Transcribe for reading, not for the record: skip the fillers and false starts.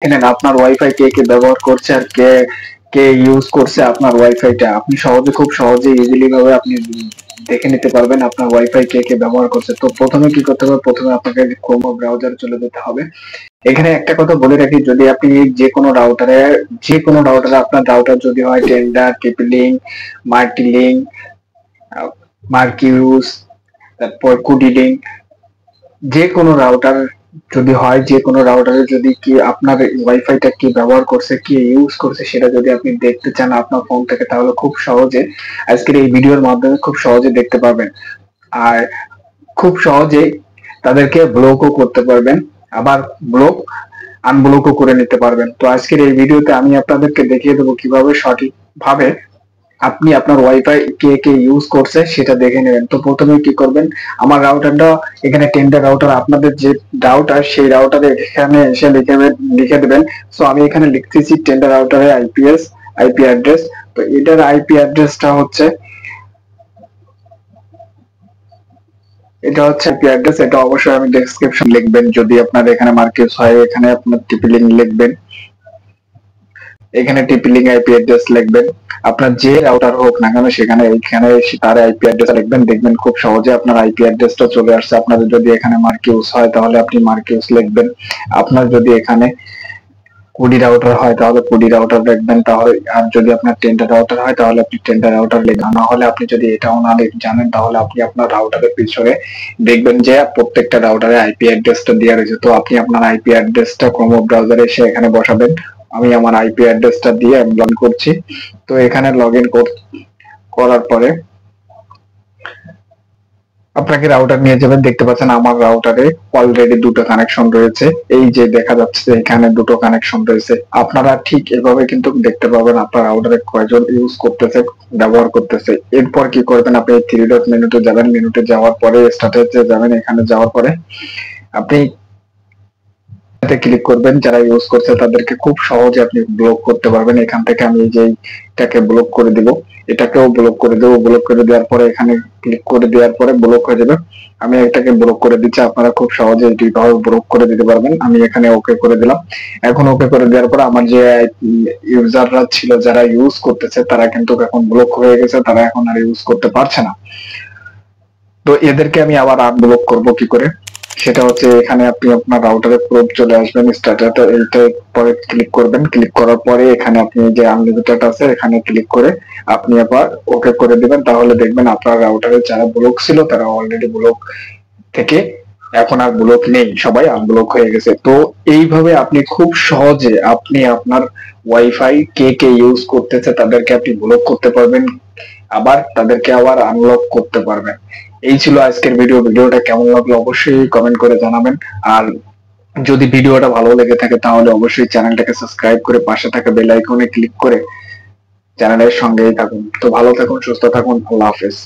এখানে আপনার ওয়াইফাই কে কে ব্যবহার করছে আর কে কে ইউজ করছে আপনার ওয়াইফাইটা আপনি খুব সহজে ইজিলি ভাবে আপনি দেখে নিতে পারবেন আপনার ওয়াইফাই কে কে ব্যবহার করছে। তো প্রথমে কি করতে হবে, প্রথমে আপনাকে ক্রোম ব্রাউজার চলে যেতে হবে। এখানে একটা কথা বলে রাখি, যদি আপনি যে কোনো রাউটারে আপনার রাউটার যদি হয় টেন্ডার, টিপি-লিঙ্ক, মাল্টি-লিঙ্ক, মার্কিউস, তারপর কুডি-লিঙ্ক, যে কোনো রাউটার যদি হয়, যে কোনো রাউটারে যদি কি আপনার ওয়াইফাইটা কি ব্যবহার করছে, কি ইউজ করছে, সেটা যদি আপনি দেখতে চান আপনার ফোন থেকে, তাহলে খুব সহজে আজকের এই ভিডিওর মাধ্যমে খুব সহজে দেখতে পারবেন। আর খুব সহজে তাদেরকে ব্লকও করতে পারবেন, আবার আনব্লকও করে নিতে পারবেন। তো আজকের এই ভিডিওতে আমি আপনাদেরকে দেখিয়ে দেবো কিভাবে সঠিকভাবে আপনি আপনার ওয়াইফাই কে কে ইউজ করছে সেটা দেখে নেবেন। তো প্রথমে কি করবেন, আমার রাউটারটা এখানে টেন্ডার রাউটার, আপনাদের যে রাউটার সেই রাউটারে এখানে এসে লিখে দেবেন। সো আমি এখানে লিখতেছি টেন্ডার রাউটারের আইপি অ্যাড্রেস। তো এটার আইপি অ্যাড্রেসটা হচ্ছে, এটা হচ্ছে আইপি অ্যাড্রেস। এটা অবশ্যই আমি ডেসক্রিপশন লিখবেন, যদি আপনার এখানে মার্কেস হয় এখানে আপনার টিপি-লিঙ্ক লিখবেন, এখানে টিপি-লিঙ্ক আইপি অ্যাড্রেস লিখবেন। আপনার যে রাউটার হোক না কেন সেখানে এখানে তার আইপি অ্যাড্রেস লিখবেন, দেখবেন খুব সহজে আপনার আইপি অ্যাড্রেসটা চলে আসছে। আপনাদের যদি এখানে মার্কিউস হয় তাহলে আপনি মার্কিউস লিখবেন, আপনার যদি এখানে কুডি রাউটার হয় তাহলে কুডি রাউটার লিখবেন, তাহলে আর যদি আপনার টেন্ডার রাউটার হয় তাহলে আপনি টেন্ডার রাউটার লিখবেন। না হলে আপনি যদি এটাও না জানেন তাহলে আপনি আপনার রাউটারের পিছনে দেখবেন যে প্রত্যেকটা রাউটারে আইপি অ্যাড্রেসটা দেওয়া রয়েছে। তো আপনি আপনার আইপি অ্যাড্রেসটা ক্রোম ব্রাউজারে এসে এখানে বসাবেন। আমি আমার আইপি অ্যাড্রেসটা দিয়ে আমি লগ ইন করছি। তো এখানে লগ ইন করার পরে আপনাকে রাউটার নিয়ে যাবেন। দেখতে পাচ্ছেন আমার রাউটারে অলরেডি দুটো কানেকশন রয়েছে, এই যে দেখা যাচ্ছে এখানে দুটো কানেকশন রয়েছে। আপনারা ঠিক এভাবে কিন্তু দেখতে পাবেন আপনার রাউটারে কয়জন ইউজ করতেছে, ব্যবহার করতেছে। এরপর কি করবেন, আপনি থ্রি ডট মেনুতে যাবেন, মেনুতে যাওয়ার পরে স্ট্যাটাসে যাবেন, এখানে যাওয়ার পরে আপনি ক্লিক করবেন। যারা ইউজ করছে তাদেরকে খুব সহজে আপনি ব্লক করতে পারবেন। এখান থেকে আমি এই যে এটাকে ব্লক করে দিব, এটাকেও ব্লক করে দেবো। ব্লক করে দেওয়ার পরে এখানে ক্লিক করে দেওয়ার পরে ব্লক হয়ে যাবে। আমি এটাকে ব্লক করে দিচ্ছি, আপনারা খুব সহজে এইভাবে ব্লক করে দিতে পারবেন। আমি এখানে ওকে করে দিলাম। এখন ওকে করে দেওয়ার পরে আমার যে ইউজাররা ছিল যারা ইউজ করতেছে তারা কিন্তু এখন ব্লক হয়ে গেছে, তারা এখন আর ইউজ করতে পারছে না। তো এদেরকে আমি আবার আনব্লক করব কি করে, সেটা হচ্ছে এখানে আপনি আপনার রাউটারে প্রোব চলে আসবেন, স্টার্টার এইটা পরে ক্লিক করবেন। ক্লিক করার পরে এখানে আপনি যে আনলিমিটেড আছে এখানে ক্লিক করে আপনি আবার ওকে করে দিবেন। তাহলে দেখবেন আপনার রাউটারে যারা ব্লক ছিল তারা অলরেডি ব্লক থেকে এখন আর ব্লক নেই, সবাই আনব্লক হয়ে গেছে। তো এইভাবে আপনি খুব সহজে আপনি আপনার ওয়াইফাই কে কে ইউজ করতেছে তাদেরকে আপনি ব্লক করতে পারবেন, আবার তাদেরকে আবার আনলক করতে পারবেন। এই ছিল আজকের ভিডিও। ভিডিওটা কেমন লাগলো অবশ্যই কমেন্ট করে জানাবেন। আর যদি ভিডিওটা ভালো লেগে থাকে তাহলে অবশ্যই চ্যানেলটাকে সাবস্ক্রাইব করে পাশে থাকা বেল আইকনে ক্লিক করে চ্যানেলের সঙ্গেই থাকুন। তো ভালো থাকুন, সুস্থ থাকুন, আল্লাহ হাফেজ।